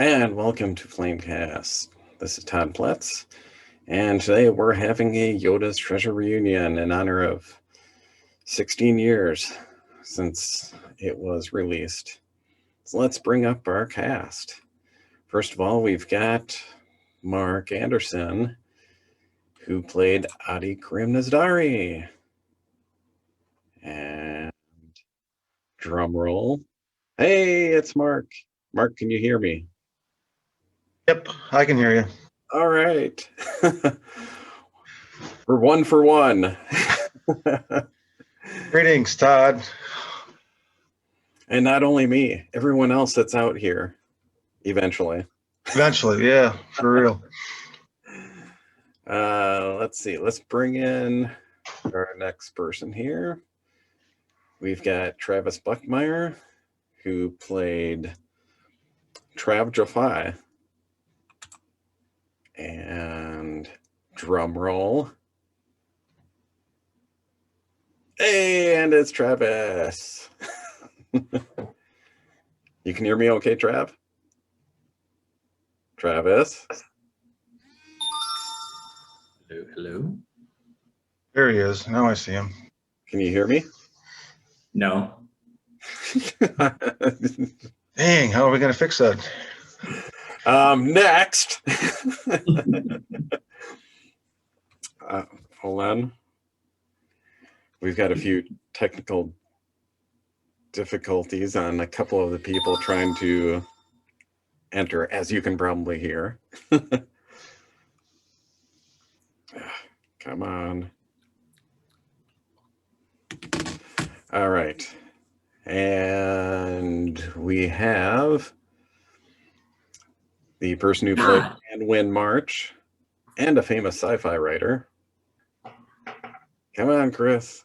And welcome to Flamecast. This is Todd Pletz, and today we're having a Yoda's Treasure reunion in honor of 16 years since it was released. So let's bring up our cast. First of all, we've got Mark Anderson, who played Adi Karim-Nazdari. And drum roll. Hey, it's Mark. Mark, can you hear me? Yep, I can hear you. All right. We're one for one. Greetings, Todd. And not only me, everyone else that's out here eventually. Eventually, yeah, for real. Let's see. Let's bring in our next person here. We've got Travis Buckmeyer, who played Trav Jafai. And drum roll. Hey, and it's Travis. You can hear me okay, Trav? Travis? Hello. There he is. Now I see him. Can you hear me? No. Dang, how are we going to fix that? Next. Hold on. We've got a few technical difficulties on a couple of the people trying to enter, as you can probably hear. Come on. All right. And we have the person who played and Win March and a famous sci-fi writer. Come on, Chris.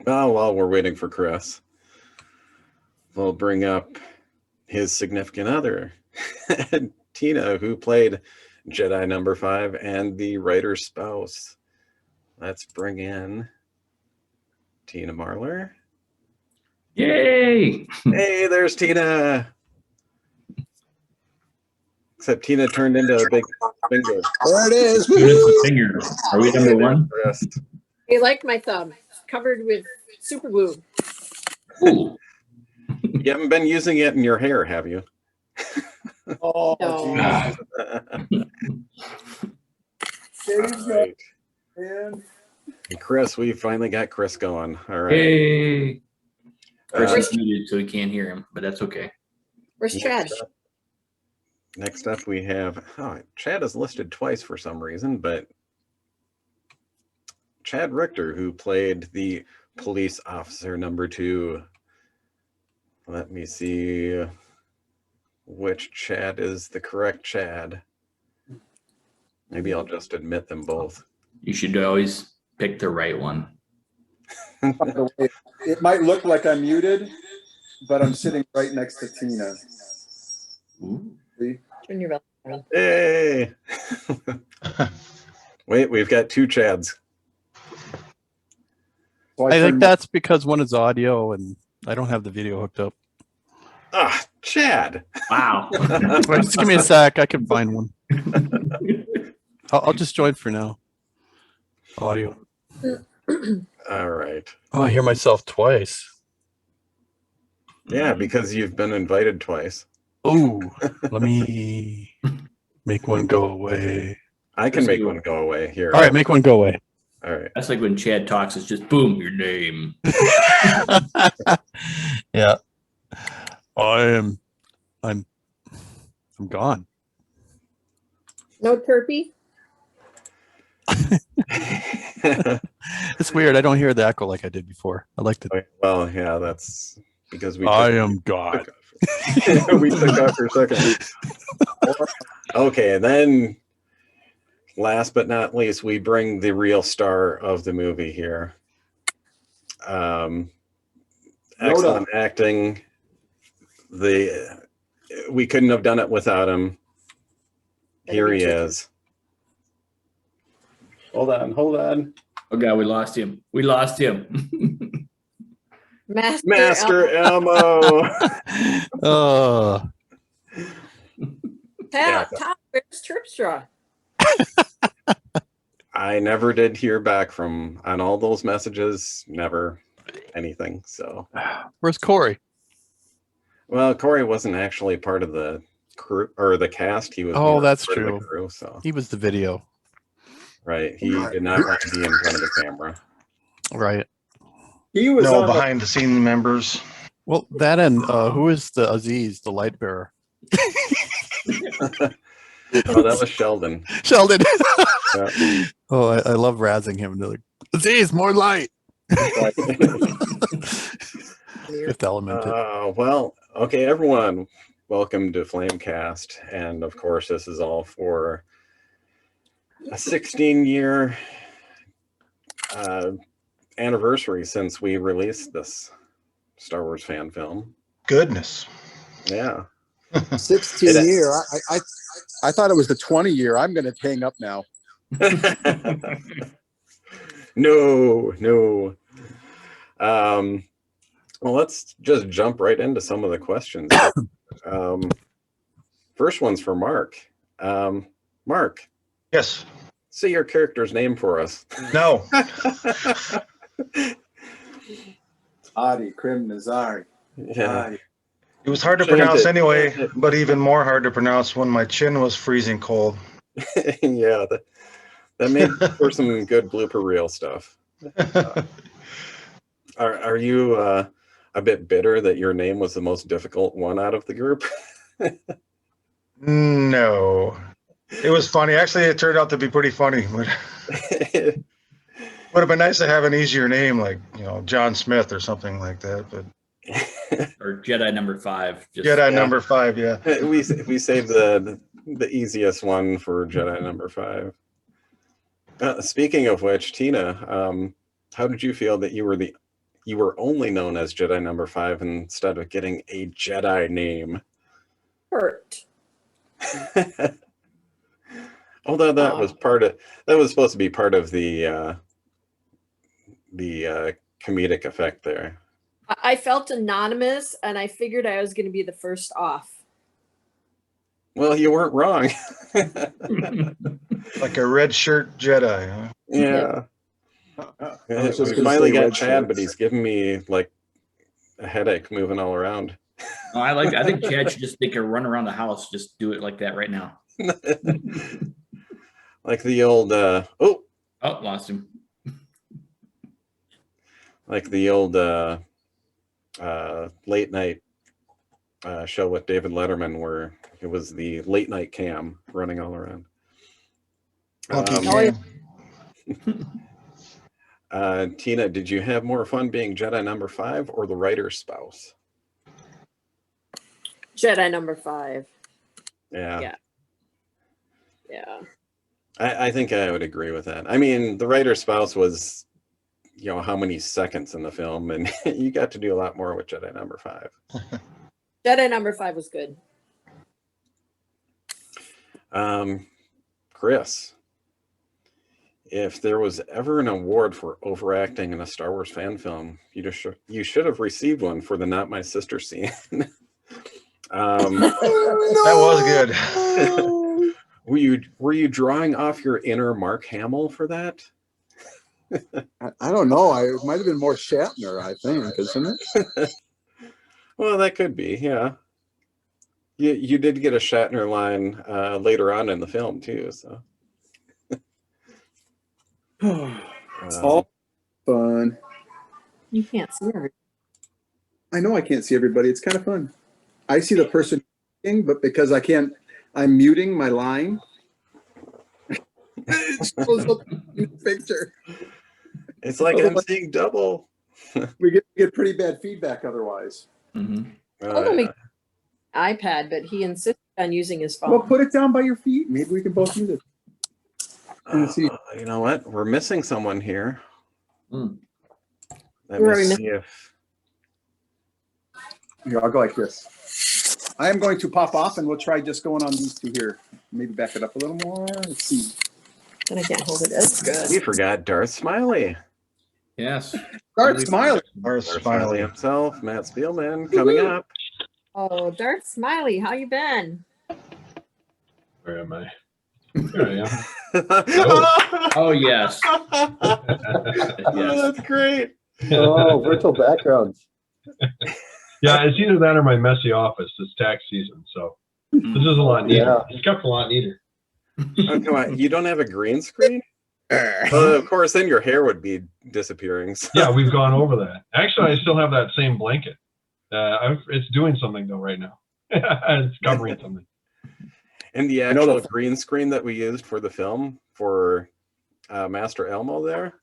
Well, while we're waiting for Chris, we'll bring up his significant other, Tina, who played Jedi number 5 and the writer's spouse. Let's bring in Tina Marlar. Yay! Hey, there's Tina. Except Tina turned into a big finger. There it is. Finger. Are we number one? You like my thumb. It's covered with super glue. Ooh. You haven't been using it in your hair, have you? Oh, No. Right. And Chris, we finally got Chris going. All right. Yay! Chris Uh, is muted, so we can't hear him, but that's okay. Where's Chad? Next up, we have Chad is listed twice for some reason, but Chad Richter, who played the police officer number 2. Let me see which Chad is the correct Chad. Maybe I'll just admit them both. You should always pick the right one. by the way, it might look like I'm muted, but I'm sitting right next to Tina. Ooh. See? Turn your belly. Hey! Wait, we've got 2 Chads. So I think turned that's because one is audio and I don't have the video hooked up. Ah, Chad! Wow. Wait, just give me a sec. I can find one. I'll just join for now. Audio. All right. Oh, I hear myself twice. Yeah, because you've been invited twice. Oh, let me make one go away. I can make one go away here. All right, make one go away. All right. That's like when Chad talks, it's just boom, your name. Yeah. I'm gone. No turpy? It's weird. I don't hear the echo like I did before. I like to. Well, yeah, that's because we. I am God. We took off for a second. Okay, and then last but not least, we bring the real star of the movie here. Excellent acting. We couldn't have done it without him. Here he is. Hold on. Oh God, we lost him. We lost him. Master Elmo. Oh, Pat, Tom, where's Tripstra? I never did hear back from on all those messages. Never anything. So, where's Corey? well, Corey wasn't actually part of the crew or the cast. He was. Oh, more that's part of true. the crew, so He was the video. right, he did not want to be in front of the camera. Right. He was No, on the, behind the scene members. Well, that and who is the Aziz, the light bearer? Oh, that was Sheldon. Sheldon. Yeah. Oh, I love razzing him. They're like, Aziz, more light. Fifth Element. Well, okay, everyone, welcome to Flamecast, and of course, this is all for a 16-year anniversary since we released this Star Wars fan film. Goodness. Yeah. 16 year. I thought it was the 20 year. I'm going to hang up now. No. Well, let's just jump right into some of the questions. First one's for Mark. Mark, Yes. say your character's name for us. No. Adi, Krim, Nazari. Yeah. It was hard to Chant pronounce it. anyway, but even more hard to pronounce when my chin was freezing cold. Yeah, that made for some good blooper reel stuff. Are you a bit bitter that your name was the most difficult one out of the group? No. It was funny. actually, it turned out to be pretty funny. Would have been nice to have an easier name, like John Smith or something like that. But Or Jedi number 5. Just, Jedi number 5, yeah. we saved the easiest one for Jedi number 5. Speaking of which, Tina, how did you feel that you were only known as Jedi number 5 instead of getting a Jedi name? Hurt. Although that was supposed to be part of the comedic effect there. I felt anonymous, and I figured I was going to be the first off. Well, you weren't wrong. Like a red shirt Jedi, huh? Yeah. I was just We gonna finally say got red Chad, shirts. but he's giving me like a headache moving all around. No, I think Chad should just make a run around the house. Just do it like that right now. Like the old Oh, lost him. like the old late night show with David Letterman where it was the late night cam running all around. Okay. Tina, did you have more fun being Jedi number 5 or the writer's spouse? Jedi number 5. Yeah. Yeah. I think I would agree with that. I mean, the writer's spouse was, how many seconds in the film, and you got to do a lot more with Jedi number 5. Jedi number 5 was good. Chris, if there was ever an award for overacting in a Star Wars fan film, you should have received one for the "Not My Sister" scene. That was good. Were you drawing off your inner Mark Hamill for that? I don't know. It might have been more Shatner, I think, isn't it? Well, that could be, yeah. You did get a Shatner line later on in the film too, so. It's all fun. You can't see her. I know I can't see everybody. It's kind of fun. I see the person, but because I can't, I'm muting my line. It shows up in the picture. It's like I'm seeing double. We get pretty bad feedback otherwise. Mm-hmm. Told him he iPad, but he insisted on using his phone. Well, put it down by your feet. Maybe we can both use it. You know what? We're missing someone here. Mm. Let Who are me we see if. Here, I'll go like this. I am going to pop off, and we'll try just going on these two here. Maybe back it up a little more. Let's see. And I can't hold it as We good. forgot Darth Smiley. Yes. Start smiling. Or Smiley Smiley. himself, Matt Spielman, coming up. Oh, Darth Smiley, how you been? Where am I? There I am. Oh, yes. Oh, that's great. Oh, virtual backgrounds. Yeah, it's either that or my messy office. It's tax season, so this is a lot neater. Yeah. It's kept a lot neater. Oh, come on. You don't have a green screen? Well, of course, then your hair would be disappearing. So. Yeah, we've gone over that. Actually, I still have that same blanket. It's doing something though right now. It's covering something. And the actual green screen that we used for the film for Master Elmo there,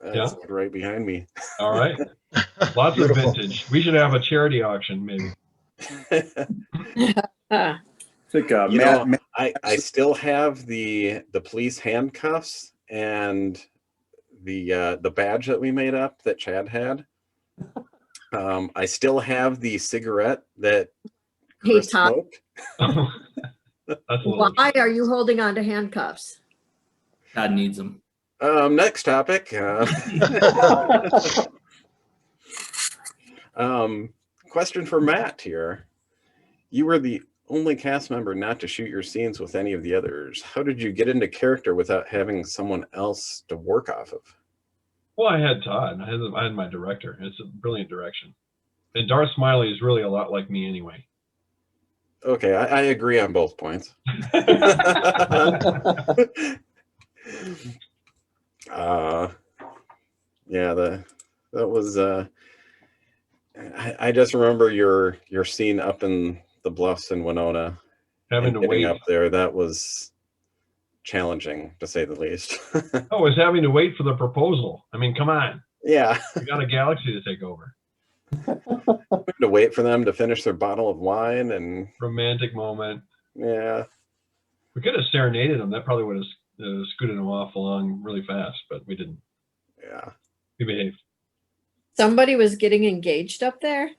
that's right behind me. All right. Lots of vintage. We should have a charity auction, maybe. I think You know, I still have the police handcuffs and the badge that we made up that Chad had. I still have the cigarette that Hey, Chris Tom, smoked. That's a little why are you holding on to handcuffs? God needs them. Next topic. Question for Matt here. You were the only cast member not to shoot your scenes with any of the others. How did you get into character without having someone else to work off of? Well, I had Todd. I had my director. It's a brilliant direction. And Darth Smiley is really a lot like me anyway. Okay, I agree on both points. Yeah, that was I just remember your scene up in the bluffs in Winona, Having to getting wait. up there. That was challenging to say the least. Oh, I was having to wait for the proposal. I mean, come on. Yeah, We got a galaxy to take over. to wait for them to finish their bottle of wine, and Romantic moment. yeah, We could have serenaded them. That probably would have scooted them off along really fast, but we didn't. yeah, We behaved. Somebody was getting engaged up there?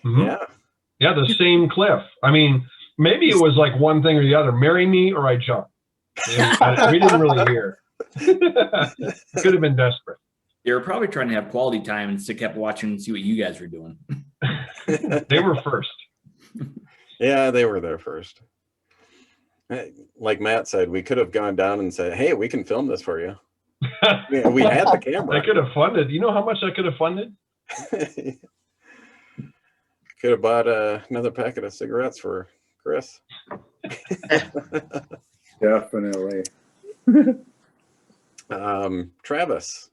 Mhm. yeah. Yeah, the same cliff. I mean, maybe it was like one thing or the other. Marry me or I jump. We didn't really hear. Could have been desperate. They were probably trying to have quality time and still kept watching and see what you guys were doing. They were first. Yeah, they were there first. Like Matt said, we could have gone down and said, "Hey, we can film this for you." We had the camera. That could have funded. You know how much that could have funded? Could have bought another packet of cigarettes for Chris. Definitely. Travis,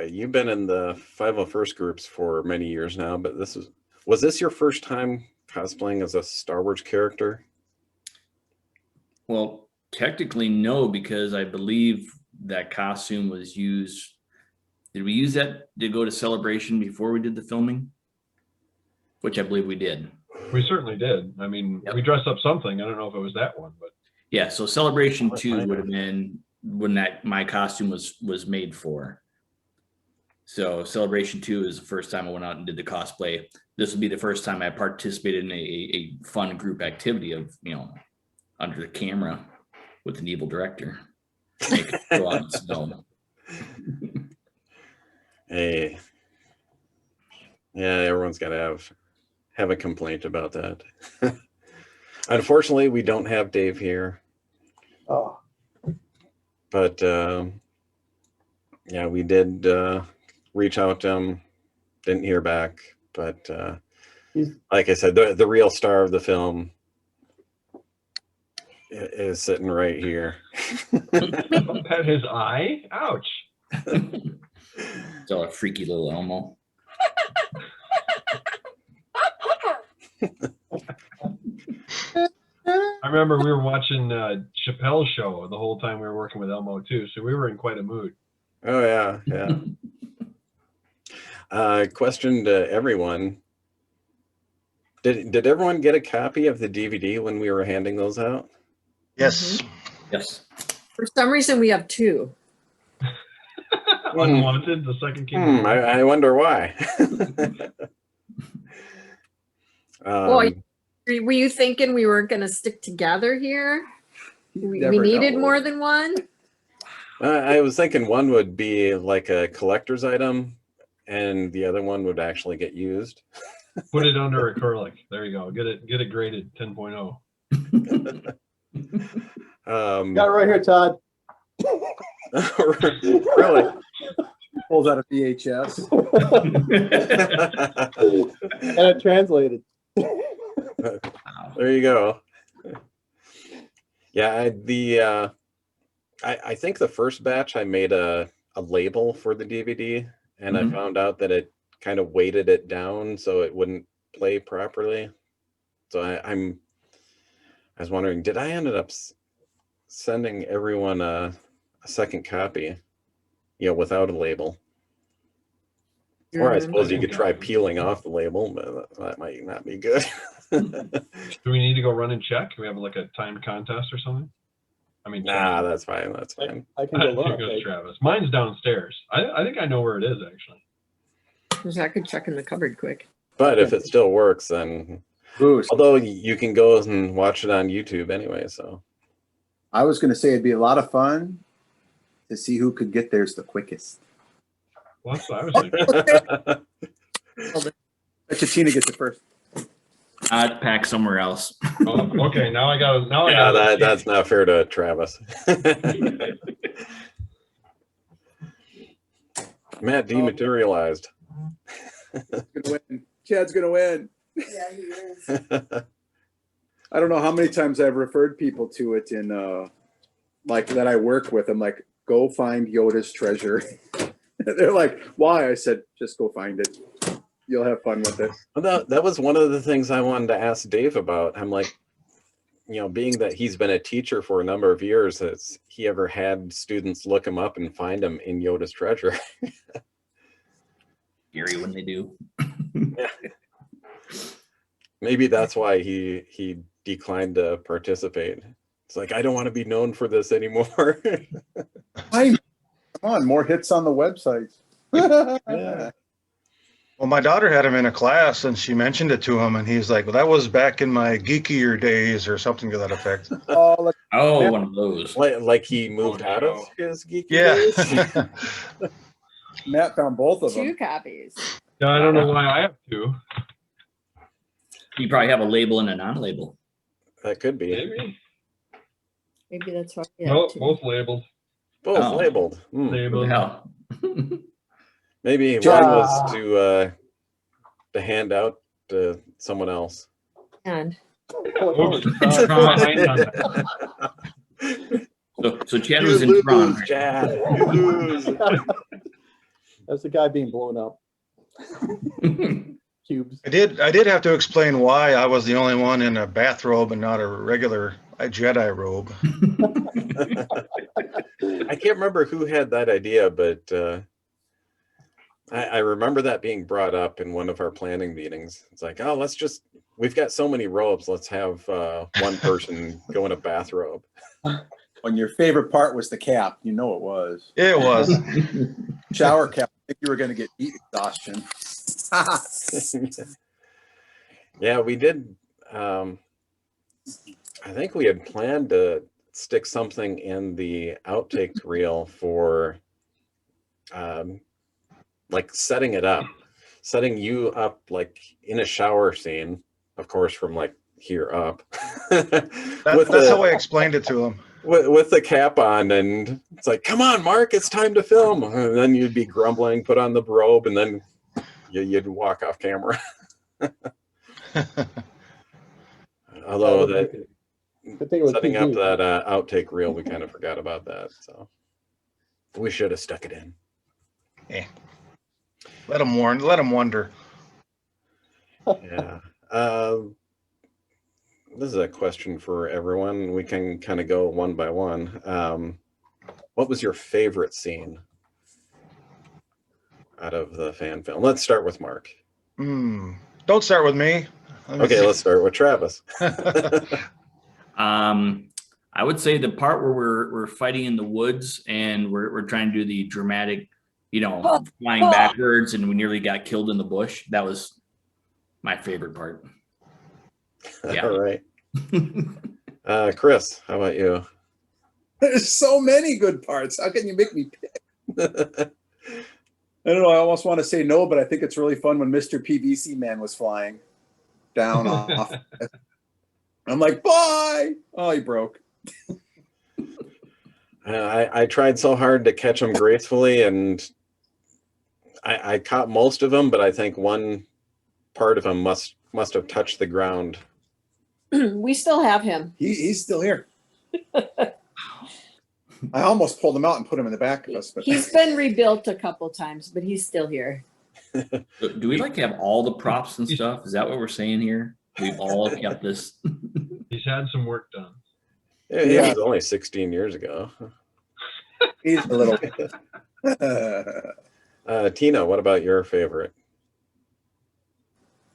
you've been in the 501st groups for many years now, but was this your first time cosplaying as a Star Wars character? Well, technically, no, because I believe that costume was used. Did we use that to go to Celebration before we did the filming? Which I believe we did. We certainly did. I mean, we dressed up something. I don't know if it was that one, but Yeah, so Celebration 2 would have been when my costume was made for. So Celebration 2 is the first time I went out and did the cosplay. This would be the first time I participated in a fun group activity of, under the camera with an evil director. Make it go out in the snow. Hey, yeah, everyone's got to have a complaint about that. Unfortunately, we don't have Dave here, Oh, but yeah, we did reach out to him, didn't hear back, but like I said, the real star of the film is sitting right here. don't pet his eye. Ouch. It's all a freaky little Elmo. I remember we were watching Chappelle's show the whole time we were working with Elmo too, so we were in quite a mood. Oh yeah, yeah. Question to everyone: Did everyone get a copy of the DVD when we were handing those out? Yes. Yes. For some reason, we have two. Unwanted, the second came. I wonder why. Boy, were you thinking we weren't going to stick together here? We never needed know. more than one? I was thinking one would be like a collector's item, and the other one would actually get used. Put it under acrylic. There you go. Get it graded 10.0. Got it right here, Todd. Really? Pulls out a VHS. And it translated. There you go. Yeah, I think the first batch I made a label for the DVD, and Mhm. I found out that it kind of weighted it down so it wouldn't play properly. So I was wondering, did I end up sending everyone a second copy, without a label? Or I suppose you could try peeling off the label, but that might not be good. Do we need to go run and check? Can we have like a timed contest or something? I mean, Nah, that's fine. That's fine. I can go Here look. goes Travis. Mine's downstairs. I think I know where it is actually. Because I could check in the cupboard quick. But if it still works, then Boost. although you can go and watch it on YouTube anyway, so I was going to say it'd be a lot of fun to see who could get theirs the quickest. Well, that's what I was thinking. Bet you Tina gets it first. I'd pack somewhere else. Oh, okay, now I got. yeah, that's not fair to Travis. Matt dematerialized. Gonna win. Chad's gonna win. Yeah, he is. I don't know how many times I've referred people to it in like that I work with. I'm like, go find Yoda's treasure. They're like, why? I said, just go find it. You'll have fun with it. Well, that was one of the things I wanted to ask Dave about. I'm like, being that he's been a teacher for a number of years, has he ever had students look him up and find him in Yoda's treasure? Scary when they do. Yeah. Maybe that's why he declined to participate. It's like, I don't want to be known for this anymore. Come on, more hits on the website. Yeah. Well, my daughter had him in a class, and she mentioned it to him, and he's like, "Well, that was back in my geekier days," or something to that effect. Oh, look, Oh, one of those. Like he moved out of no. his geeky days? Yeah. Matt found both of 2 them. copies. Yeah, I don't know why I have two. You probably have a label and a non-label. That could be. Maybe. Maybe that's why. No, both labeled. Both Oh. labeled. Hmm. What the Labeled. hell? Maybe one was to hand out to someone else. And Oops. So Chad was in front. Chad. You lose. That's the guy being blown up. Cubes. I did have to explain why I was the only one in a bathrobe and not a regular Jedi robe. I can't remember who had that idea, but I remember that being brought up in one of our planning meetings. It's like, oh, we've got so many robes. Let's have one person go in a bathrobe. When your favorite part was the cap, you know it was. It was. Shower cap. I think you were going to get heat exhaustion. Yeah, we did. I think we had planned to stick something in the outtake reel for like setting you up like in a shower scene, of course, from like here up. That's how I explained it to him. With the cap on, and it's like, come on, Mark, it's time to film. And then you'd be grumbling, put on the robe, and then you'd walk off camera. Although that Good thing it was setting up PG. that outtake reel, we kind of forgot about that. So we should have stuck it in. Let him wonder. Yeah. This is a question for everyone. We can kind of go one by one. What was your favorite scene out of the fan film? Let's start with Mark. Don't start with me. Okay, let's start with Travis. I would say the part where we're fighting in the woods and we're trying to do the dramatic, flying backwards, and we nearly got killed in the bush. That was my favorite part. Yeah. All right. Chris, how about you? There's so many good parts. How can you make me pick? I don't know. I almost want to say no, but I think it's really fun when Mr. PVC Man was flying down off. I'm like, bye. Oh, he broke. I tried so hard to catch him gracefully, and I caught most of them, but I think one part of him must have touched the ground. We still have him. He's still here. I almost pulled him out and put him in the back of us. But He's been rebuilt a couple times, but he's still here. Do we like to have all the props and stuff? Is that what we're saying here? We've all kept this. He's had some work done. It was only 16 years ago. he's a little. Tina, what about your favorite?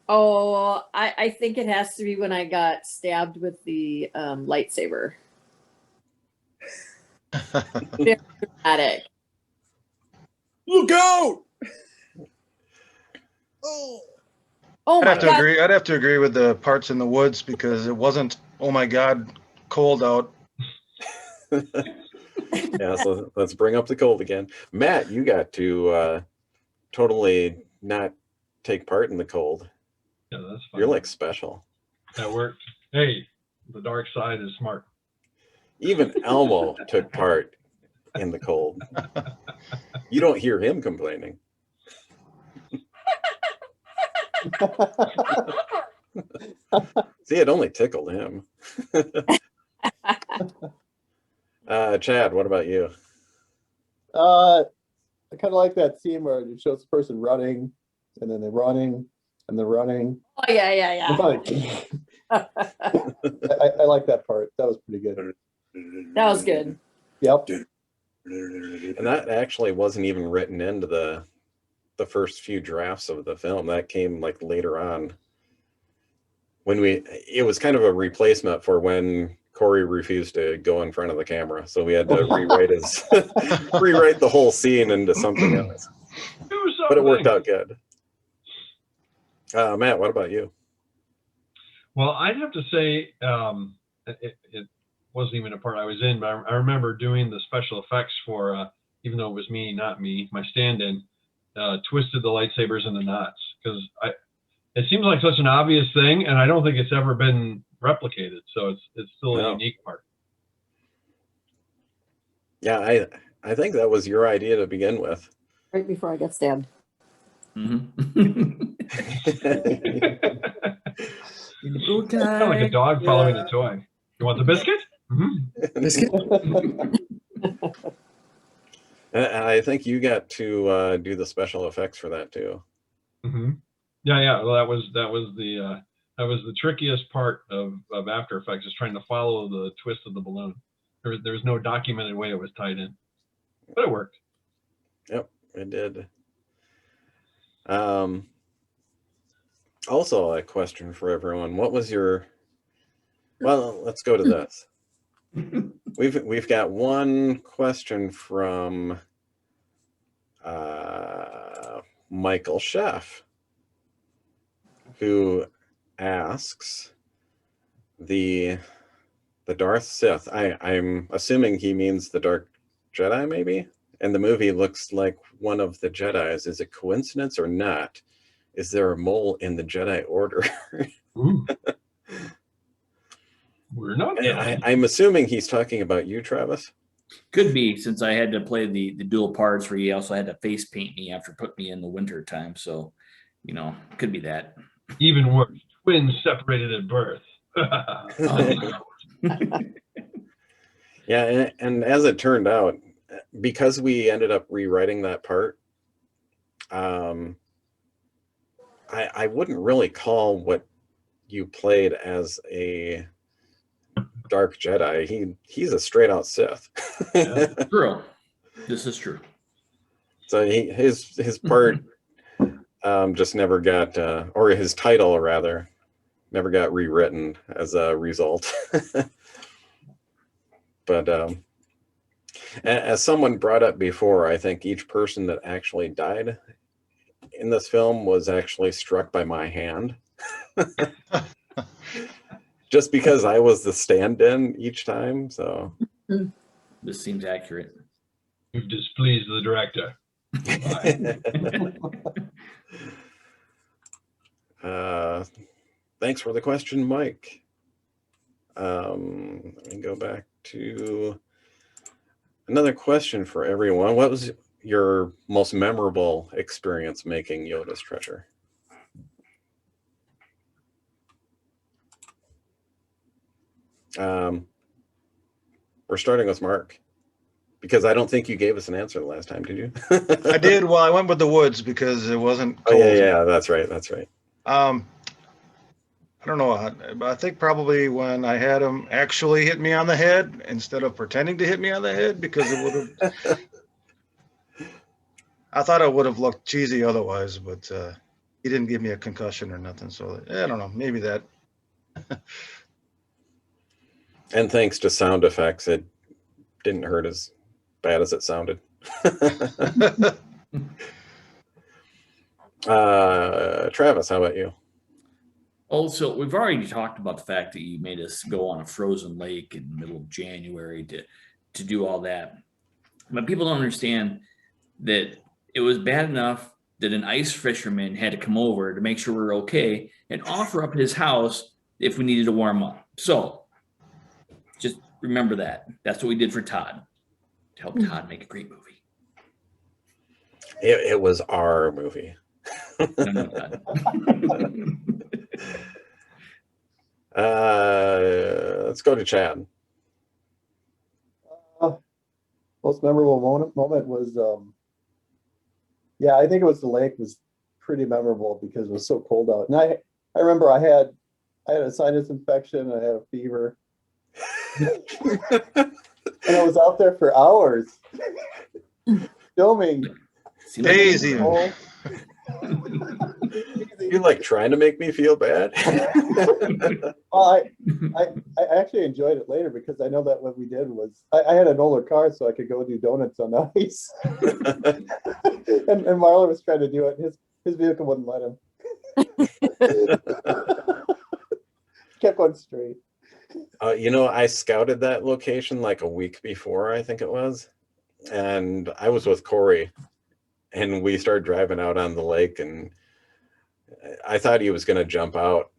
Oh, I think it has to be when I got stabbed with the lightsaber. Very dramatic. Look out! Oh. Oh I'd my have to God. agree. I'd have to agree with the parts in the woods because it wasn't, oh my God, cold out. Yeah, so let's bring up the cold again. Matt, you got to totally not take part in the cold. Yeah, that's fine. You're like special. That worked. Hey, the dark side is smart. Even Elmo took part in the cold. You don't hear him complaining. See, it only tickled him. Chad, what about you? I kind of like that scene where it shows the person running, and then they're running, and they're running. Oh yeah. I like that part. That was pretty good. That was good. Yep. And that actually wasn't even written into the first few drafts of the film. That came like later on. It was kind of a replacement for when Corey refused to go in front of the camera. So we had to rewrite the whole scene into something else. But it worked out good. Matt, what about you? Well, I'd have to say it wasn't even a part I was in, but I remember doing the special effects for, even though it was me, not me, my stand-in, twisted the lightsabers in the knots, because it seems like such an obvious thing, and I don't think it's ever been replicated. So it's still a unique part. Yeah, I think that was your idea to begin with. Right before I got stabbed. Mm-hmm. Kind of like a dog following a toy. You want the biscuit? Mm-hmm. I think you got to do the special effects for that too. Mm-hmm. Yeah. Well, that was the trickiest part of After Effects, is trying to follow the twist of the balloon. There was no documented way it was tied in, but it worked. Yep, it did. Also, a question for everyone: what was your? Well, let's go to this. We've got one question from Michael Sheff, who asks the Darth Sith. I'm assuming he means the Dark Jedi, maybe. And the movie looks like one of the Jedis. Is it coincidence or not? Is there a mole in the Jedi Order? We're not. I'm assuming he's talking about you, Travis. Could be, since I had to play the dual parts where he also had to face paint me after putting me in the winter time. So, could be that. Even worse, twins separated at birth. Yeah, and as it turned out, because we ended up rewriting that part, I wouldn't really call what you played as a Dark Jedi. He's a straight out Sith. True. This is true. So his part just never got, or his title rather, never got rewritten as a result. But as someone brought up before, I think each person that actually died in this film was actually struck by my hand. Just because I was the stand-in each time. So this seems accurate. You've displeased the director. Thanks for the question, Mike. Let me go back to another question for everyone. What was your most memorable experience making Yoda's treasure? We're starting with Mark, because I don't think you gave us an answer the last time, did you? I did. Well, I went with the woods because it wasn't Oh, cold. yeah, that's right. That's right. I don't know. I think probably when I had him actually hit me on the head instead of pretending to hit me on the head, because it would have. I thought it would have looked cheesy otherwise, but he didn't give me a concussion or nothing. So I don't know. Maybe that. And thanks to sound effects, it didn't hurt as bad as it sounded. Travis, how about you? Also, we've already talked about the fact that you made us go on a frozen lake in the middle of January to do all that. But people don't understand that it was bad enough that an ice fisherman had to come over to make sure we were okay and offer up his house if we needed to warm up. So just remember that. That's what we did for Todd, to help Todd make a great movie. It was our movie. No, Todd. Let's go to Chad. Most memorable moment was, yeah, I think it was the lake was pretty memorable because it was so cold out. And I remember I had a sinus infection, I had a fever. And I was out there for hours filming. Days even. You're like trying to make me feel bad. Well, I actually enjoyed it later because I know that what we did was I had an older car, so I could go do donuts on the ice. and Marlon was trying to do it. His vehicle wouldn't let him. Kept going straight. I scouted that location like a week before, I think it was, and I was with Corey, and we started driving out on the lake, and I thought he was going to jump out.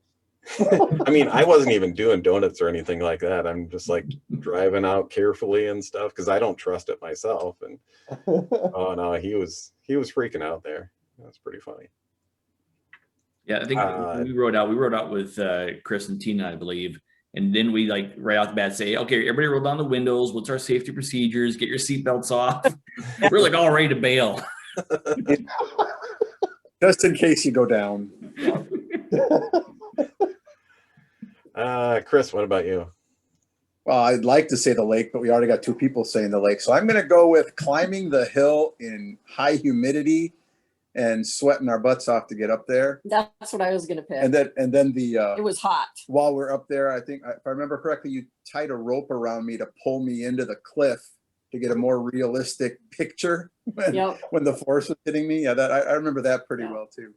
I mean, I wasn't even doing donuts or anything like that. I'm just like driving out carefully and stuff because I don't trust it myself. And oh no, he was freaking out there. That's pretty funny. Yeah, I think we rode out with Chris and Tina, I believe. And then we like right off the bat say, okay, everybody roll down the windows. What's our safety procedures? Get your seatbelts off. We're like all ready to bail. Just in case you go down. Chris, what about you? Well, I'd like to say the lake, but we already got two people saying the lake. So I'm going to go with climbing the hill in high humidity and sweating our butts off to get up there. That's what I was gonna pick. And then the It was hot. while we're up there, I think if I remember correctly, you tied a rope around me to pull me into the cliff to get a more realistic picture when the force was hitting me. Yeah, that I remember that pretty well too.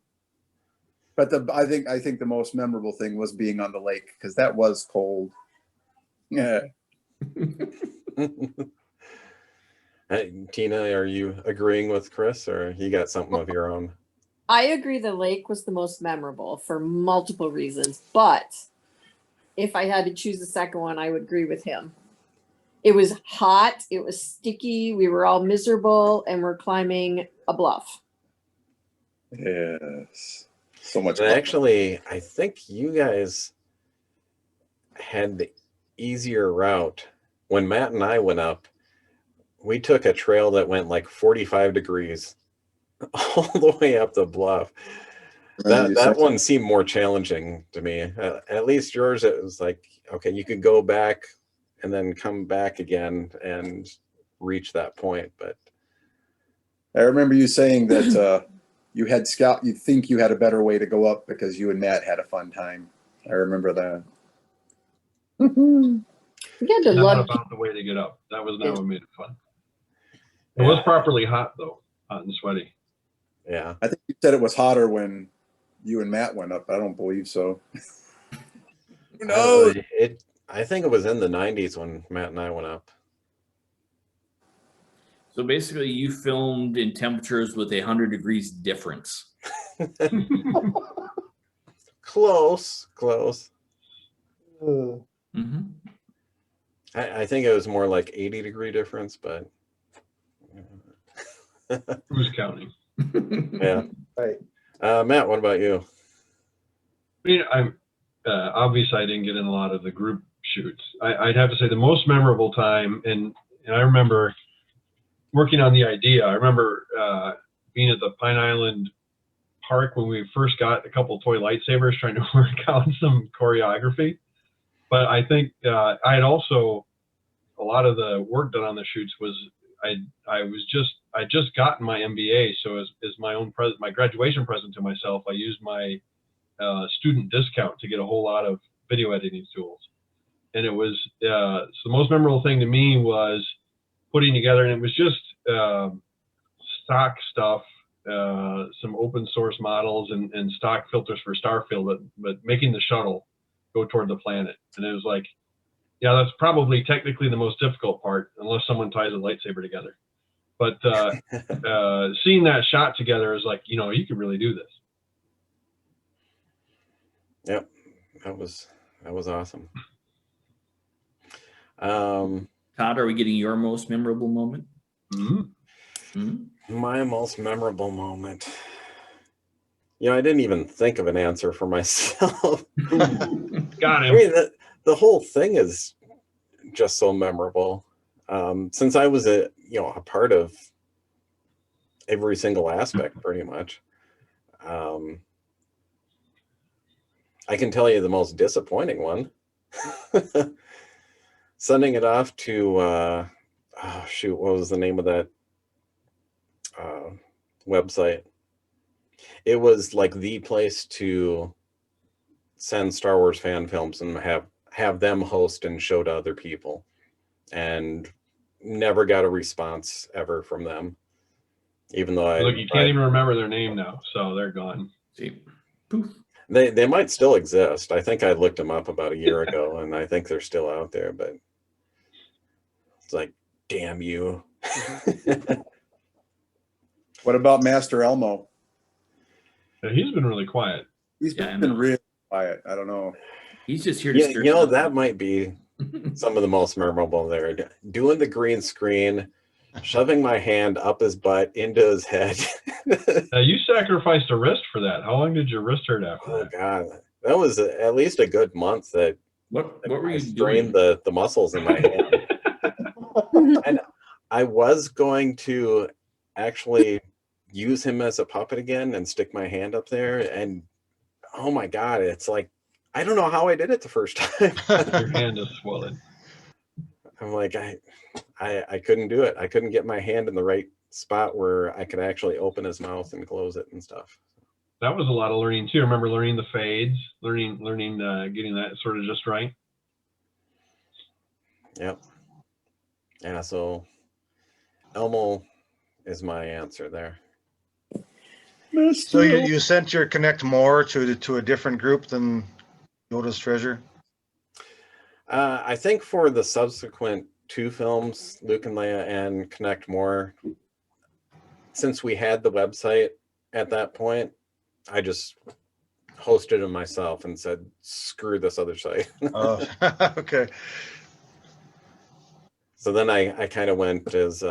But I think the most memorable thing was being on the lake because that was cold. Yeah. Tina, are you agreeing with Chris, or you got something of your own? I agree the lake was the most memorable for multiple reasons, but if I had to choose the second one, I would agree with him. It was hot, it was sticky, we were all miserable, and we're climbing a bluff. Yes. So much. But actually, I think you guys had the easier route. When Matt and I went up, we took a trail that went like 45 degrees all the way up the bluff. That one seemed more challenging to me. At least yours, it was like, okay, you could go back and then come back again and reach that point. But I remember you saying that you think you had a better way to go up because you and Matt had a fun time. I remember that. You had to Not love about the way to get up. That was not what made it fun. It was properly hot though, hot and sweaty. yeah, I think you said it was hotter when you and Matt went up. I don't believe so. no, I think it was in the 90s when Matt and I went up. So basically, you filmed in temperatures with 100 degrees difference. Close. Mm-hmm. I think it was more like 80-degree difference, but Who's counting? yeah. Right. Matt, what about you? I mean, I'm obviously I didn't get in a lot of the group shoots. I'd have to say the most memorable time, and I remember working on the idea. I remember being at the Pine Island Park when we first got a couple toy lightsabers, trying to work out some choreography. But I think I had also a lot of the work done on the shoots was I just gotten my MBA, so as my own my graduation present to myself, I used my student discount to get a whole lot of video editing tools. And it was so the most memorable thing to me was putting together, and it was just stock stuff, some open source models and stock filters for Starfield, but making the shuttle go toward the planet. And it was like, yeah, that's probably technically the most difficult part, unless someone ties a lightsaber together. But seeing that shot together is like, you could really do this. Yep, that was awesome. Todd, are we getting your most memorable moment? My most memorable moment. I didn't even think of an answer for myself. Got him. I mean, the whole thing is just so memorable. Since I was a part of every single aspect, pretty much. I can tell you the most disappointing one. Sending it off to what was the name of that website? It was like the place to send Star Wars fan films and have them host and show to other people, and never got a response ever from them. Even though Look, you can't even remember their name now, so they're gone. See, poof. They might still exist. I think I looked them up about a year ago, and I think they're still out there. But it's like, damn you. What about Master Elmo? He's been really quiet. He's Yeah, been really quiet. I don't know. He's just here to stir stuff that up. might be some of the most memorable there. Doing the green screen, shoving my hand up his butt into his head. You sacrificed a wrist for that. How long did your wrist hurt after Oh that? God, that was at least a good month that What were I you strained doing? the muscles in my hand. And I was going to actually use him as a puppet again and stick my hand up there, and oh my God, it's like, I don't know how I did it the first time. Your hand is swollen. I'm like, I couldn't do it. I couldn't get my hand in the right spot where I could actually open his mouth and close it and stuff. That was a lot of learning too. Remember learning the fades, learning getting that sort of just right. Yep. Yeah, so Elmo is my answer there. So you sent your Connect More to a different group than Yoda's Treasure? I think for the subsequent two films, Luke and Leia and Connect More, since we had the website at that point, I just hosted them myself and said, screw this other site. Okay. So then I kind of went as,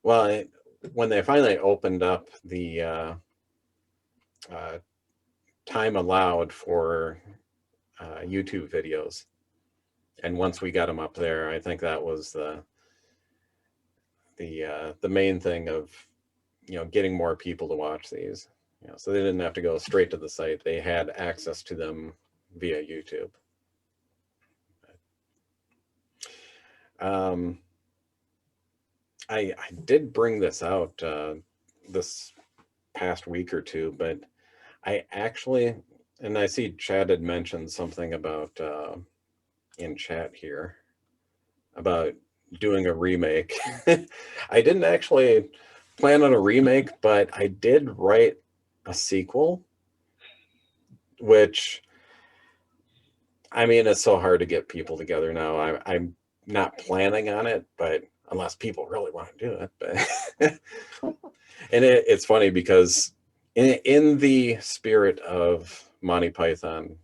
when they finally opened up the time allowed for YouTube videos, and once we got them up there, I think that was the main thing of getting more people to watch these. So they didn't have to go straight to the site; they had access to them via YouTube. I did bring this out this past week or two, but I actually, and I see Chad had mentioned something about in chat here about doing a remake. I didn't actually plan on a remake, but I did write a sequel, which, I mean, it's so hard to get people together now. I'm not planning on it, but unless people really want to do it. But and it's funny because in the spirit of Monty Python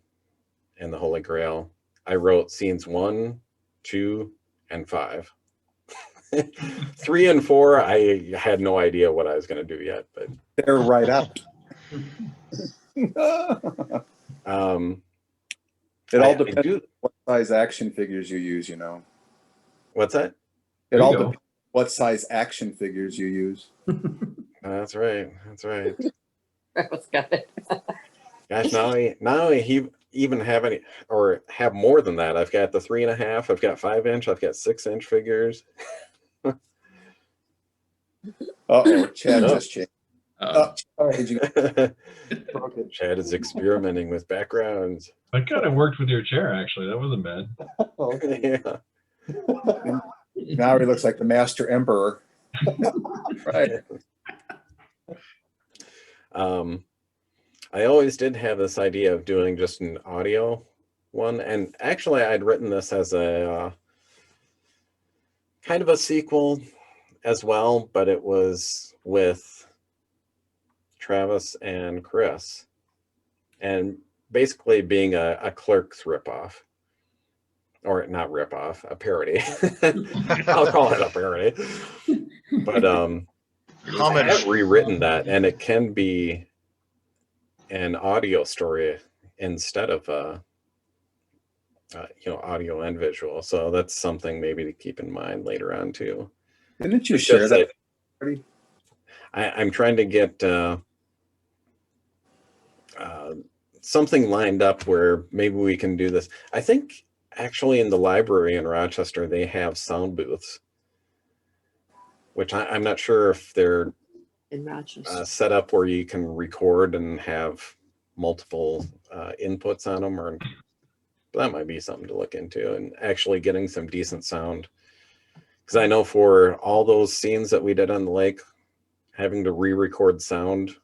and the Holy Grail, I wrote scenes 1, 2, and 5. 3 and 4, I had no idea what I was going to do yet, but They're right up. It all depends what size action figures you use, you know. What's that? It all depends what size action figures you use. That's right. That's right. What's got it? Gosh, now he even have any or have more than that. I've got the 3.5, I've got 5-inch, I've got 6-inch figures. Uh-oh, Chad just changed. Uh, Chad is experimenting with backgrounds. That kind of worked with your chair, actually. That wasn't bad. Yeah. Now he looks like the Master Emperor. Right. I always did have this idea of doing just an audio one, and actually I'd written this as a kind of a sequel as well, but it was with Travis and Chris, and basically being a Clerks ripoff, or not ripoff, a parody. I'll call it a parody. But I have rewritten that, and it can be an audio story instead of audio and visual. So that's something maybe to keep in mind later on too. Didn't you share that? I'm trying to get something lined up where maybe we can do this. I think actually in the library in Rochester, they have sound booths, which I'm not sure if they're In Rochester. set up where you can record and have multiple inputs on them, or that might be something to look into, and actually getting some decent sound. Because I know for all those scenes that we did on the lake, having to re-record sound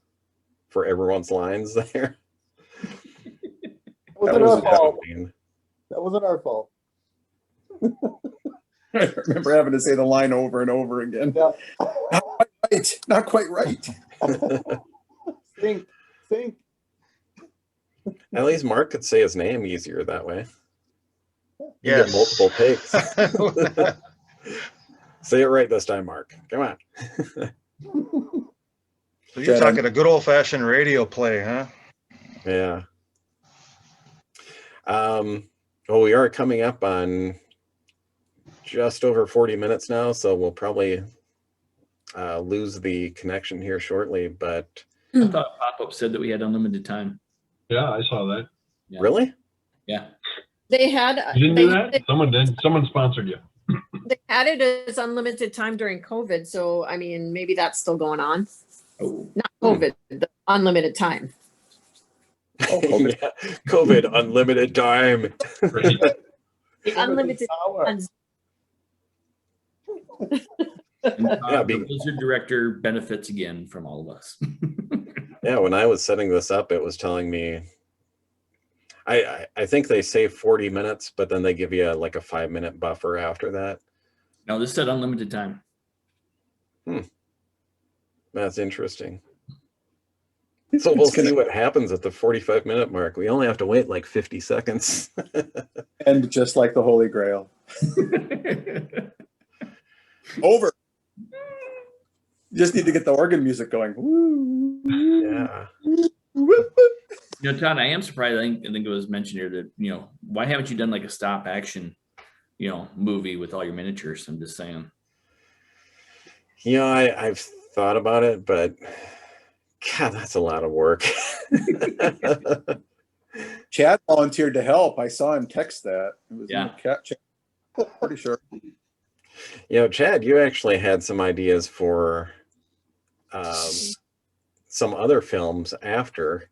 for everyone's lines there. That wasn't our fault. That wasn't our fault. I remember having to say the line over and over again. Yeah. Not quite right. Think. At least Mark could say his name easier that way. You Yes. get multiple takes. Say it right this time, Mark. Come on. So you're talking a good old fashioned radio play, huh? Yeah. Well, we are coming up on just over 40 minutes now, so we'll probably lose the connection here shortly, but I thought pop-up said that we had unlimited time. Yeah, I saw that. Yeah. really? Yeah. They had. You didn't do that? Someone did. Someone sponsored you. They had it as unlimited time during COVID, so I mean, maybe that's still going on. Oh. Not COVID, the unlimited time. Yeah. COVID, unlimited time. Right. The unlimited on And, Yeah, the Blizzard director benefits again from all of us. Yeah, when I was setting this up, it was telling me, I think they say 40 minutes, but then they give you like a 5-minute buffer after that. No, this said unlimited time. That's interesting. So we'll see what happens at the 45-minute mark. We only have to wait like 50 seconds. And just like the Holy Grail. Over. Just need to get the organ music going. Yeah. You know, Todd, I am surprised. I think it was mentioned here that, why haven't you done like a stop action, movie with all your miniatures? I'm just saying. I've thought about it, but God, that's a lot of work. Chad volunteered to help. I saw him text that. It was Yeah. in the chat. Pretty sure. Chad, you actually had some ideas for some other films after.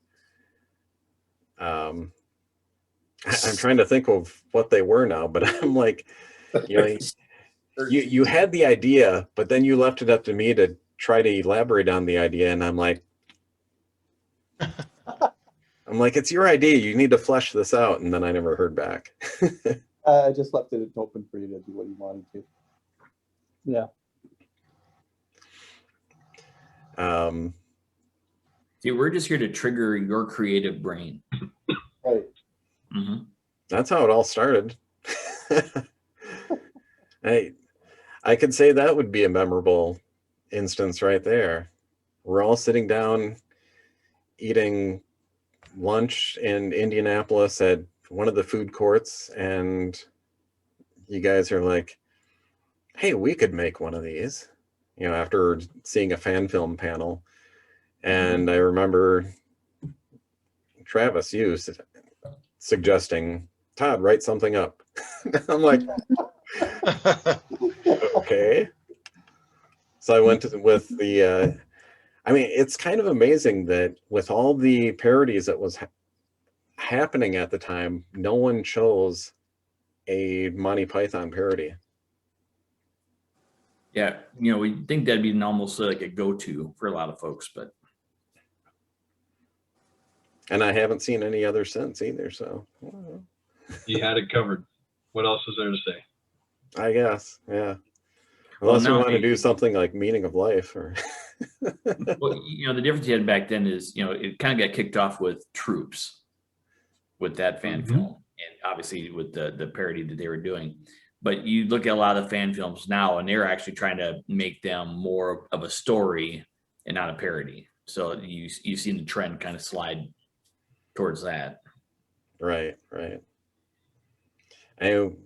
I'm trying to think of what they were now, but I'm like, you had the idea, but then you left it up to me to try to elaborate on the idea, and I'm like, it's your idea. You need to flesh this out, and then I never heard back. I just left it open for you to do what you wanted to. Yeah. See, we're just here to trigger your creative brain. Right. Mm-hmm. That's how it all started. Hey, I could say that would be a memorable instance right there. We're all sitting down eating lunch in Indianapolis at one of the food courts, and you guys are like, hey, we could make one of these, after seeing a fan film panel. And I remember Travis, you suggesting, Todd, write something up. I'm like, okay. So I went with the, it's kind of amazing that with all the parodies that was happening at the time, no one chose a Monty Python parody. Yeah, we think that'd be almost like a go-to for a lot of folks, but. And I haven't seen any other since either, so. You had it covered. What else is there to say? I guess, yeah. Unless Well, we want to do something like Meaning of Life or. Well, the difference you had back then is, it kind of got kicked off with Troops, with that fan film, and obviously with the parody that they were doing. But you look at a lot of fan films now, and they're actually trying to make them more of a story and not a parody. So you've seen the trend kind of slide towards that. Right. And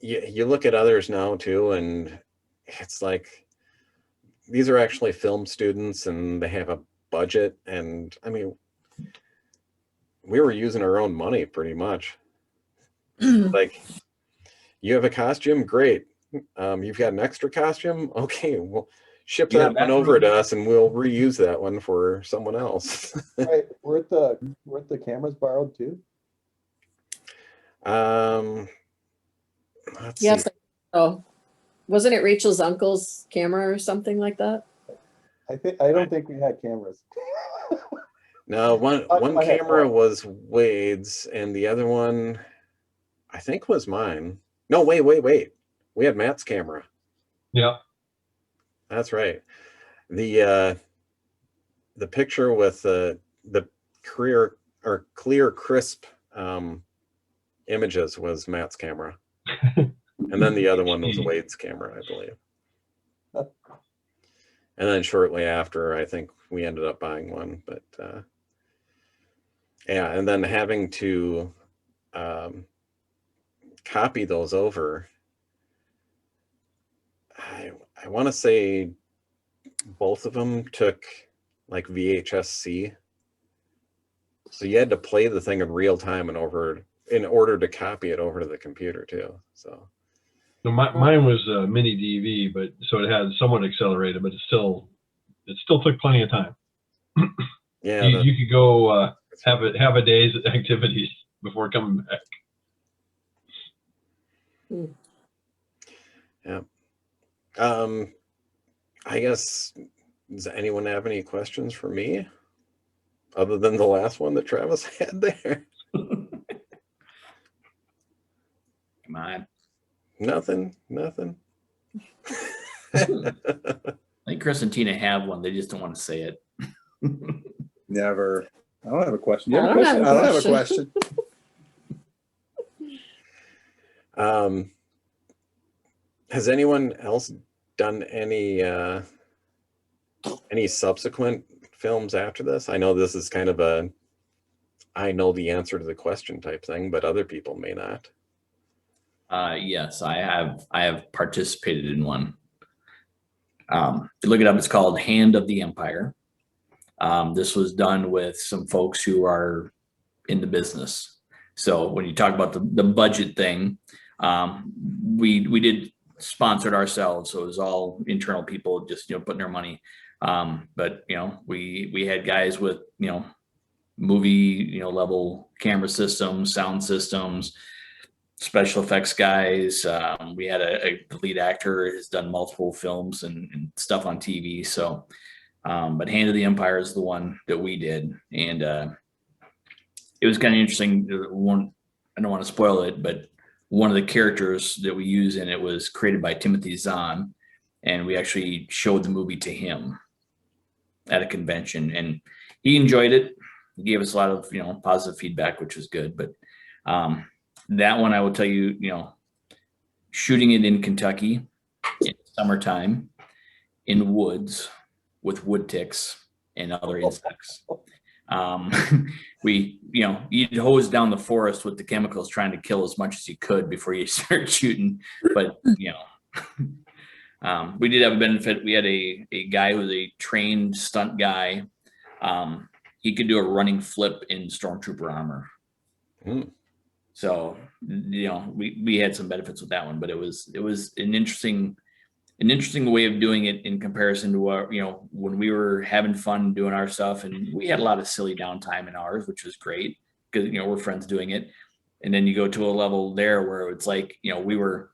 you look at others now too, and it's like these are actually film students, and they have a budget, and we were using our own money pretty much. Like, you have a costume, great. You've got an extra costume, okay, well, ship that one over to us and we'll reuse that one for someone else. Right. Weren't the cameras borrowed too? Let's Yes. see. Oh, wasn't it Rachel's uncle's camera or something like that? I don't think we had cameras. No, one I had camera one. was Wade's, and the other one, I think, was mine. No, wait. We had Matt's camera. Yeah. That's right. The picture with the clear, crisp images was Matt's camera. And then the other one was Wade's camera, I believe. And then shortly after, I think we ended up buying one. But yeah, and then having to copy those over, I want to say both of them took like VHS-C. So you had to play the thing in real time in order to copy it over to the computer too. So mine was a mini DV, but so it had somewhat accelerated, but it still took plenty of time. yeah, you could go have a day's activities before coming back. Yeah. I guess, does anyone have any questions for me other than the last one that Travis had there? Come on. Nothing. I think Chris and Tina have one. They just don't want to say it. Never. I don't have a question. I don't have a I don't have a question. Has anyone else done any subsequent films after this? I know this is kind of a I know the answer to the question type thing, but other people may not. Yes, I have participated in one. If you look it up, it's called Hand of the Empire. This was done with some folks who are in the business. So when you talk about the budget thing, we did sponsor it ourselves. So it was all internal people just, putting their money. But we had guys with, movie, level camera systems, sound systems, special effects guys. We had a lead actor has done multiple films and stuff on TV. So, but Hand of the Empire is the one that we did. And it was kind of interesting. I don't want to spoil it, but one of the characters that we use in it was created by Timothy Zahn, and we actually showed the movie to him at a convention, and he enjoyed it. He gave us a lot of, positive feedback, which was good. But that one, I will tell you, shooting it in Kentucky in summertime in woods with wood ticks and other insects. You'd hose down the forest with the chemicals trying to kill as much as you could before you start shooting. But, we did have a benefit. We had a guy who was a trained stunt guy. He could do a running flip in stormtrooper armor. Mm. So, we had some benefits with that one, but it was an interesting way of doing it in comparison to what, when we were having fun doing our stuff, and we had a lot of silly downtime in ours, which was great because, we're friends doing it. And then you go to a level there where it's like, we were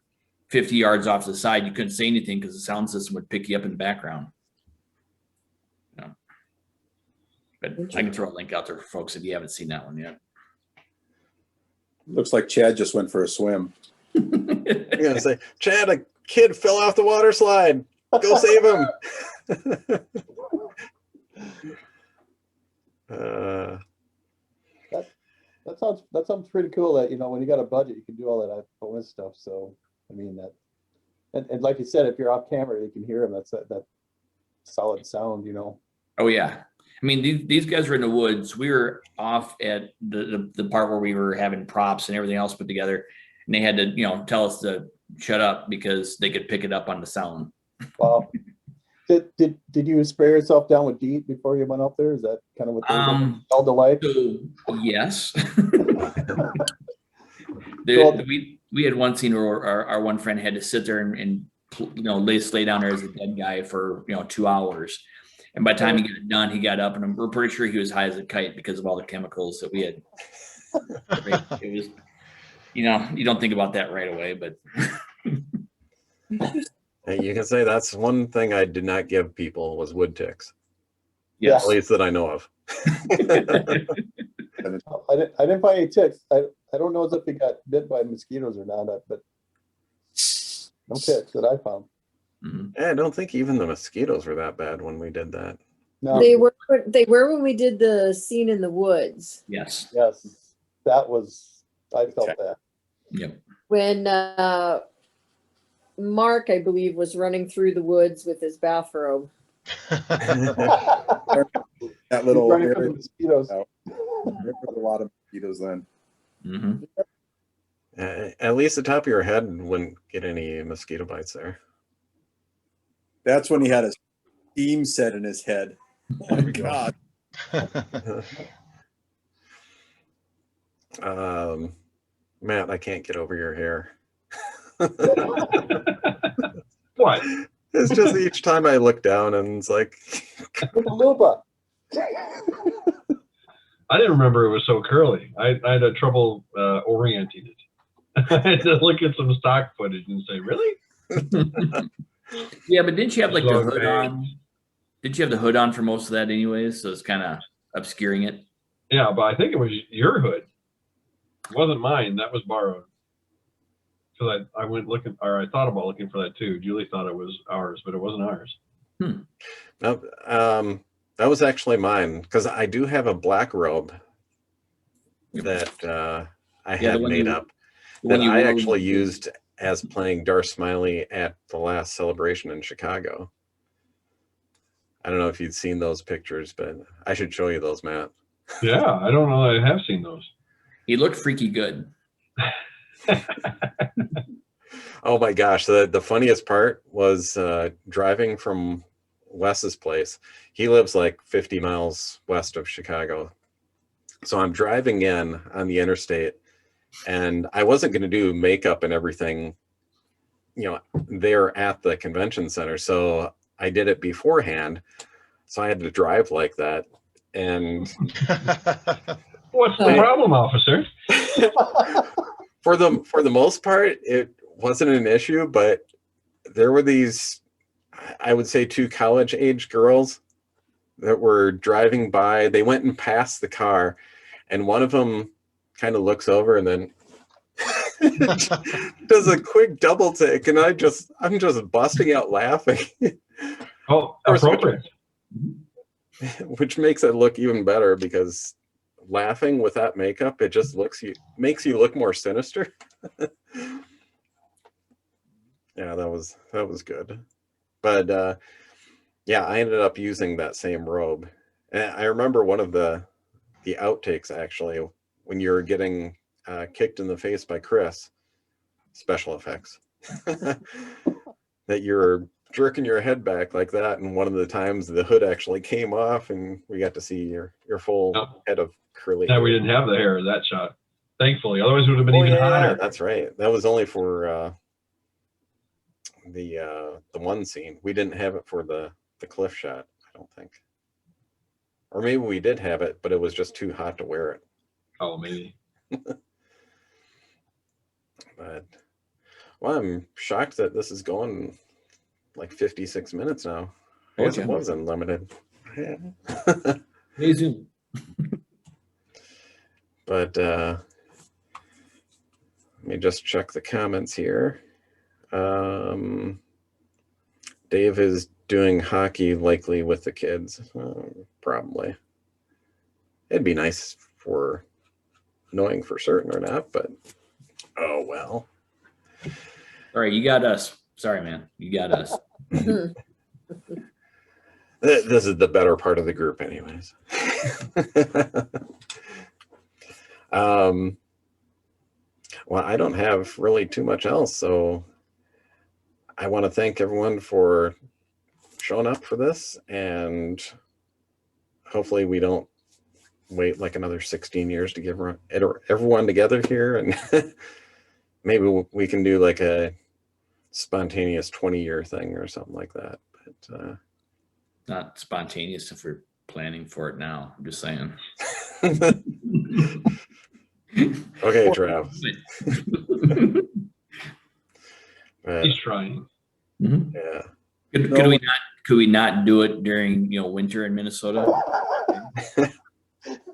50 yards off to the side. You couldn't say anything because the sound system would pick you up in the background. But I can throw a link out there for folks if you haven't seen that one yet. Looks like Chad just went for a swim. I'm gonna say, Chad, a kid fell off the water slide. Go save him. That sounds pretty cool. That when you got a budget, you can do all that bonus stuff. So I mean that, and like you said, if you're off camera, you can hear them. That's that solid sound. Oh yeah. I mean, these guys were in the woods. We were off at the part where we were having props and everything else put together, and they had to, tell us to shut up because they could pick it up on the sound. Wow. Did you spray yourself down with DEET before you went up there? Is that kind of what they called the life? So, yes. We had one scene where our one friend had to sit there and lay down there as a dead guy for 2 hours. And by the time he got it done, he got up, and we're pretty sure he was high as a kite because of all the chemicals that we had. It was, you don't think about that right away, but. Hey, you can say that's one thing I did not give people was wood ticks. Yes. At least that I know of. I didn't find any ticks. I don't know if he got bit by mosquitoes or not, but no ticks that I found. Mm-hmm. Yeah, I don't think even the mosquitoes were that bad when we did that. No. They were when we did the scene in the woods. Yes. Yes, that was. I felt that. Yep. When Mark, I believe, was running through the woods with his bathrobe. That little Running area, from the mosquitoes. there was a lot of mosquitoes then. Mm-hmm. At least the top of your head wouldn't get any mosquito bites there. That's when he had his steam set in his head. Oh my God. Matt, I can't get over your hair. What? It's just each time I look down and it's like With a lupa. I didn't remember it was so curly. I had a trouble orienting it. I had to look at some stock footage and say, really? Yeah, but didn't you have like the Slow hood fade. on? Didn't you have the hood on for most of that anyways? So it's kind of obscuring it. Yeah, but I think it was your hood. It wasn't mine. That was borrowed. Because I went looking, or I thought about looking for that too. Julie thought it was ours, but it wasn't ours. no, that was actually mine because I do have a black robe that I Yeah, the had one made you- up The that one you I wore actually with- used as playing Darth Smiley at the last celebration in Chicago. I don't know if you'd seen those pictures, but I should show you those, Matt. Yeah, I don't know that I have seen those. He looked freaky good. Oh my gosh, the funniest part was driving from Wes's place. He lives like 50 miles west of Chicago. So I'm driving in on the interstate, and I wasn't going to do makeup and everything, there at the convention center. So I did it beforehand. So I had to drive like that. And What's the problem, officer? for the most part, it wasn't an issue, but there were these, I would say, 2 college-age girls that were driving by. They went and passed the car, and one of them kind of looks over and then does a quick double take, and I'm just busting out laughing. Oh, course, appropriate. Which makes it look even better because laughing with that makeup, it just makes you look more sinister. Yeah, that was good. But yeah, I ended up using that same robe. And I remember one of the outtakes actually when you were getting kicked in the face by Chris, special effects, that you're jerking your head back like that, and one of the times the hood actually came off and we got to see your full head of curly Yeah, hair. we didn't have the hair that shot, thankfully. Otherwise, it would have been even hotter. Yeah, that's right. That was only for the one scene. We didn't have it for the cliff shot, I don't think. Or maybe we did have it, but it was just too hot to wear it. Oh, maybe. But well, I'm shocked that this is going like 56 minutes now. I guess it was unlimited. Yeah. Amazing. But let me just check the comments here. Dave is doing hockey likely with the kids. Probably. It'd be nice for knowing for certain or not, but oh well. All right, you got us. Sorry, man. You got us. This is the better part of the group anyways. Well, I don't have really too much else, so I want to thank everyone for showing up for this, and hopefully we don't wait like another 16 years to get everyone together here, and maybe we can do like a spontaneous 20-year thing or something like that. But Not spontaneous if we're planning for it now. I'm just saying. okay, Trav. He's trying. Yeah. Could we not do it during winter in Minnesota?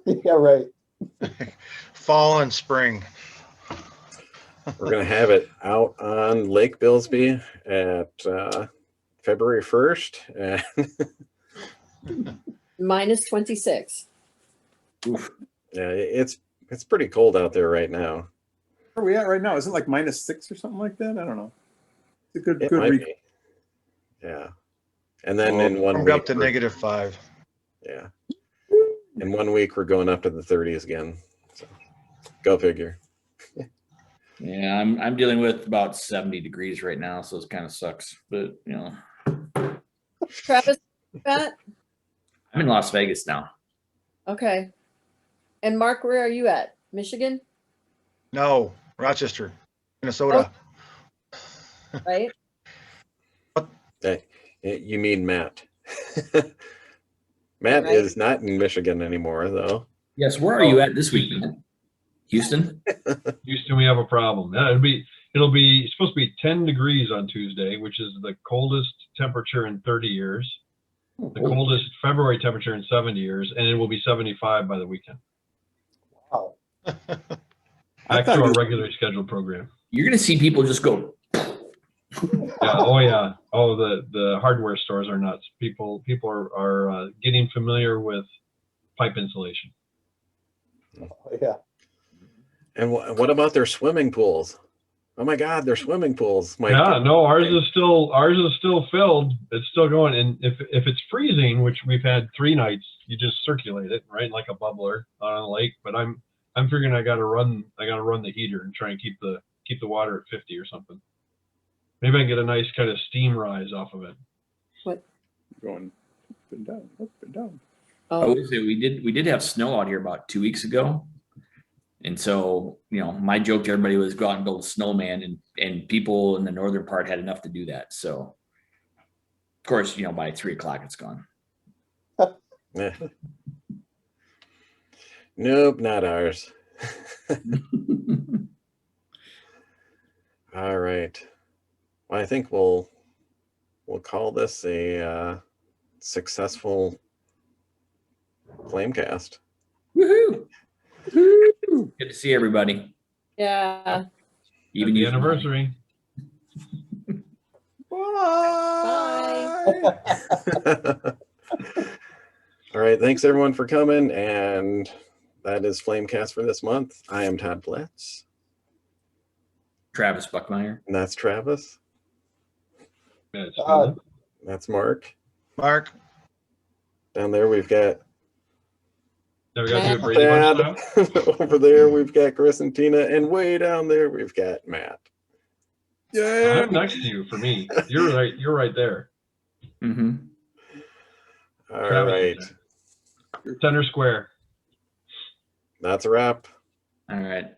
Yeah, right. Fall and spring. We're gonna have it out on Lake Billsby at February 1st. Minus 26. Oof. Yeah, it's pretty cold out there right now. Where are we at right now? Is it like -6 or something like that? I don't know. It's a good It good might week. be. Yeah. And then in 1 Warmed week up to -5. Yeah. In 1 week we're going up to the 30s again. So go figure. Yeah, I'm dealing with about 70 degrees right now, so it kind of sucks. But Travis, Matt? I'm in Las Vegas now. Okay. And Mark, where are you at? Michigan? No, Rochester, Minnesota. Right? Hey, you mean Matt. Matt Right. is not in Michigan anymore, though. Yes, where are you at this week, man? Houston? Houston, we have a problem. Yeah, it'll be supposed to be 10 degrees on Tuesday, which is the coldest temperature in 30 years, the coldest February temperature in 70 years, and it will be 75 by the weekend. Wow. Back to our regularly scheduled program. You're gonna see people just go. Yeah. Oh yeah. Oh, the hardware stores are nuts. People are getting familiar with pipe insulation. Yeah. And what about their swimming pools? Oh my God, their swimming pools. Yeah, no, ours is still filled. It's still going. And if it's freezing, which we've had 3 nights, you just circulate it, right, like a bubbler on a lake. But I'm figuring I gotta run the heater and try and keep the water at 50 or something. Maybe I can get a nice kind of steam rise off of it. What? Going up and down, up and down. I Oh, would say we did have snow out here about 2 weeks ago. And so, my joke to everybody was go out and build a snowman, and people in the northern part had enough to do that. So, of course, by 3 o'clock, it's gone. Yeah. Nope, not ours. All right. Well, I think we'll call this a successful Flamecast. Woohoo! Good to see everybody. yeah. Even Happy you. anniversary. Bye. All right. Thanks everyone for coming. And that is Flamecast for this month. I am Todd Platts. Travis Buckmeyer. And that's Travis. That's Todd. That's Mark. Mark. Down there we've got Now we got to do a Brady Bunch Dad. style. Over there we've got Chris and Tina. And way down there we've got Matt. Yeah. I'm next to you for me. You're right. You're right there. Mm-hmm. All Travis right. is there. Center square. That's a wrap. All right.